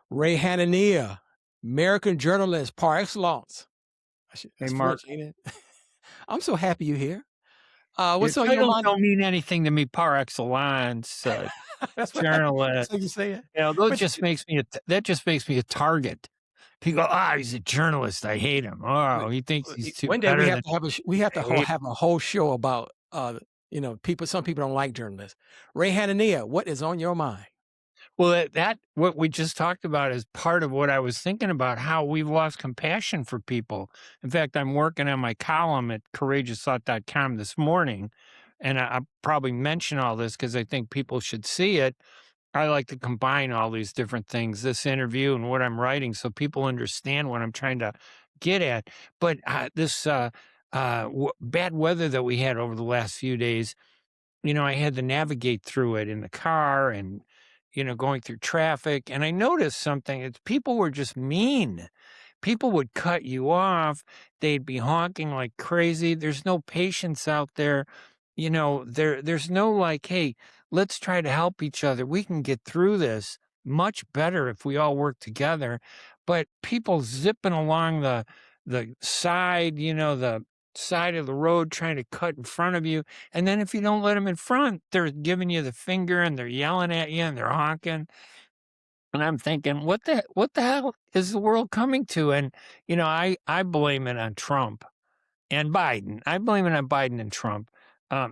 Ray Hanania, American journalist par excellence. That's Mark. French, ain't it? I'm so happy you're here. Your What's on your titles mind? don't mean anything to me par excellence, That's what journalist. that's what you say it. Those But just makes me that just makes me a target. People go, he's a journalist. I hate him. we- Oh, he thinks he's too one day we better have than to have we have I to hate him. have a whole show about people. Some people don't like journalists. Ray Hanania, what is on your mind? Well, that what we just talked about is part of what I was thinking about, how we've lost compassion for people. In fact, I'm working on my column at courageousthought.com this morning, and I probably mention all this because I think people should see it. I like to combine all these different things, this interview and what I'm writing, so people understand what I'm trying to get at. But this bad weather that we had over the last few days, I had to navigate through it in the car and, going through traffic. And I noticed something. It's people were just mean. People would cut you off. They'd be honking like crazy. There's no patience out there. There's no like, hey, let's try to help each other. We can get through this much better if we all work together. But people zipping along the side, the side of the road trying to cut in front of you. And then if you don't let them in front, they're giving you the finger and they're yelling at you and they're honking. And I'm thinking, what the hell is the world coming to? And I blame it on Trump and Biden. I blame it on Biden and Trump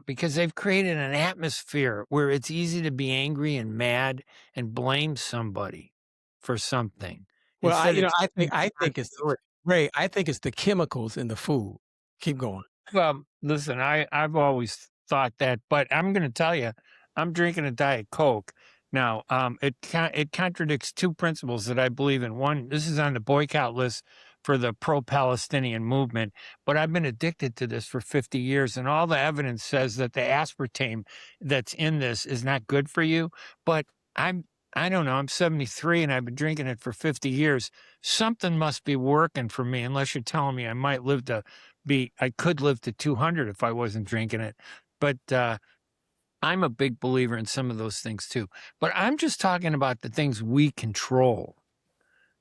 because they've created an atmosphere where it's easy to be angry and mad and blame somebody for something Well, instead of taking I think it's responsibility. Ray. I think it's the chemicals in the food. Keep going. Well, listen, I've always thought that, but I'm going to tell you, I'm drinking a Diet Coke now. It contradicts two principles that I believe in. One, this is on the boycott list for the pro-Palestinian movement, but I've been addicted to this for 50 years, and all the evidence says that the aspartame that's in this is not good for you. But I don't know. I'm 73 and I've been drinking it for 50 years. Something must be working for me, unless you're telling me I could live to 200 if I wasn't drinking it. But I'm a big believer in some of those things too. But I'm just talking about the things we control.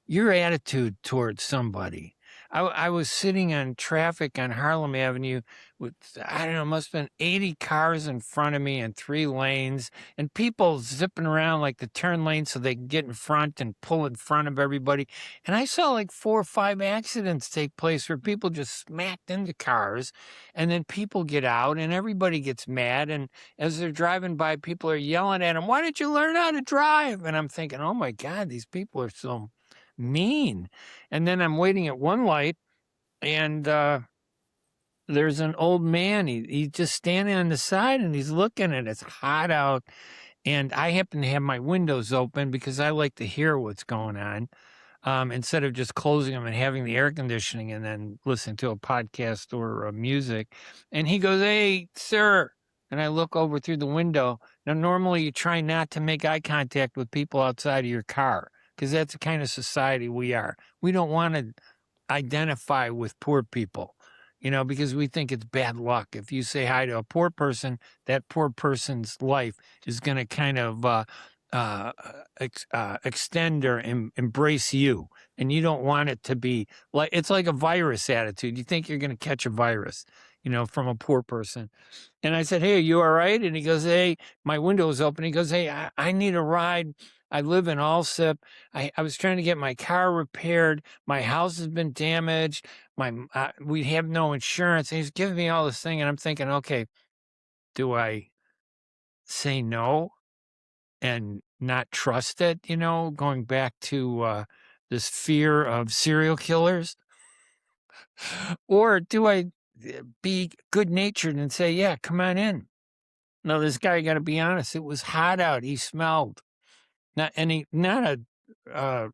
Your attitude towards somebody. I was sitting on traffic on Harlem Avenue with, I don't know, must have been 80 cars in front of me and 3 lanes and people zipping around like the turn lane so they can get in front and pull in front of everybody. And I saw like 4 or 5 accidents take place where people just smacked into cars and then people get out and everybody gets mad. And as they're driving by, people are yelling at them, "Why did you learn how to drive?" And I'm thinking, oh my God, these people are so mean. And then I'm waiting at one light and there's an old man. He's just standing on the side and he's looking and it's hot out. And I happen to have my windows open because I like to hear what's going on instead of just closing them and having the air conditioning and then listening to a podcast or music. And he goes, "Hey, sir." And I look over through the window. Now, normally you try not to make eye contact with people outside of your car because that's the kind of society we are. We don't want to identify with poor people, because we think it's bad luck. If you say hi to a poor person, that poor person's life is going to kind of extend or embrace you. And you don't want it to be like, it's like a virus attitude. You think you're going to catch a virus, from a poor person. And I said, "Hey, are you all right?" And he goes, "Hey," my window is open. He goes, "Hey, I need a ride. I live in Allsip. I was trying to get my car repaired. My house has been damaged. We have no insurance." And he's giving me all this thing. And I'm thinking, okay, do I say no and not trust it? Going back to this fear of serial killers, or do I be good natured and say, "Yeah, come on in"? No, this guy, got to be honest. It was hot out. He smelled. Not uh,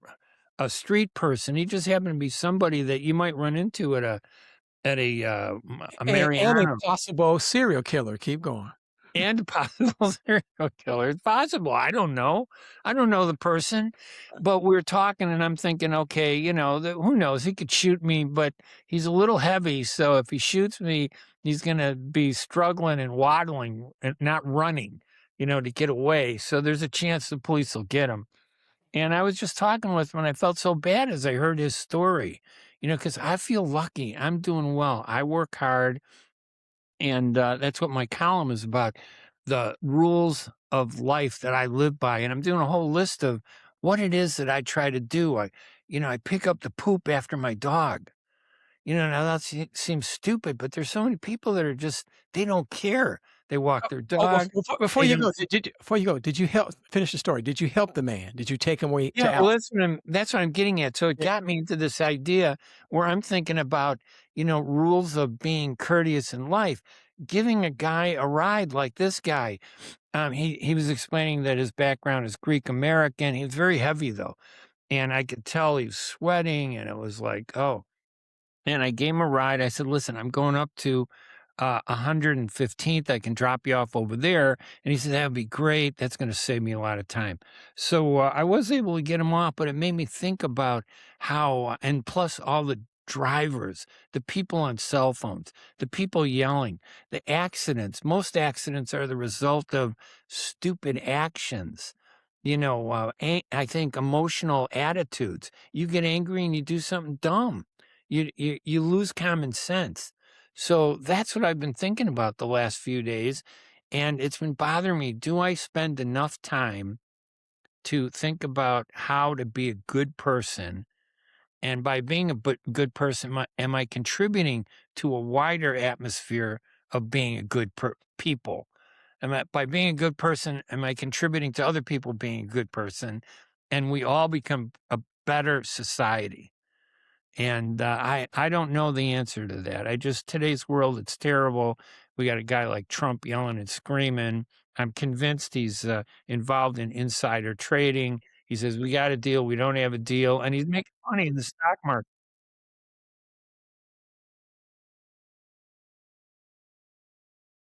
a street person. He just happened to be somebody that you might run into at a And a Mariano. possible serial killer. Keep going. And a possible serial killer. It's possible. I don't know. I don't know the person, but we're talking and I'm thinking, okay, who knows? He could shoot me, but he's a little heavy. So if he shoots me, he's going to be struggling and waddling and not running, to get away. So there's a chance the police will get him. And I was just talking with him, and I felt so bad as I heard his story, because I feel lucky. I'm doing well. I work hard, and that's what my column is about, the rules of life that I live by. And I'm doing a whole list of what it is that I try to do. I pick up the poop after my dog. Now that seems stupid, but there's so many people that are just, they don't care. They walk their Oh, dog. before They you do. go, before you go, did you help finish the story? Did you help the man? Did you take him away to Yeah, out? well, that's what I'm getting at. So it Yeah. got me into this idea where I'm thinking about, rules of being courteous in life. Giving a guy a ride like this guy, he was explaining that his background is Greek American. He was very heavy though, and I could tell he was sweating, and it was like, oh. And I gave him a ride. I said, "Listen, I'm going up to 115th. I can drop you off over there." And he said, "That would be great. That's going to save me a lot of time." So I was able to get him off, but it made me think about how, and plus all the drivers, the people on cell phones, the people yelling, the accidents. Most accidents are the result of stupid actions. I think emotional attitudes. You get angry and you do something dumb. You lose common sense. So that's what I've been thinking about the last few days, and it's been bothering me. Do I spend enough time to think about how to be a good person? And by being a good person, am I contributing to a wider atmosphere of being a good people? By being a good person, am I contributing to other people being a good person? And we all become a better society. And I don't know the answer to that. Today's world, it's terrible. We got a guy like Trump yelling and screaming. I'm convinced he's involved in insider trading. He says, "We got a deal. We don't have a deal." And he's making money in the stock market.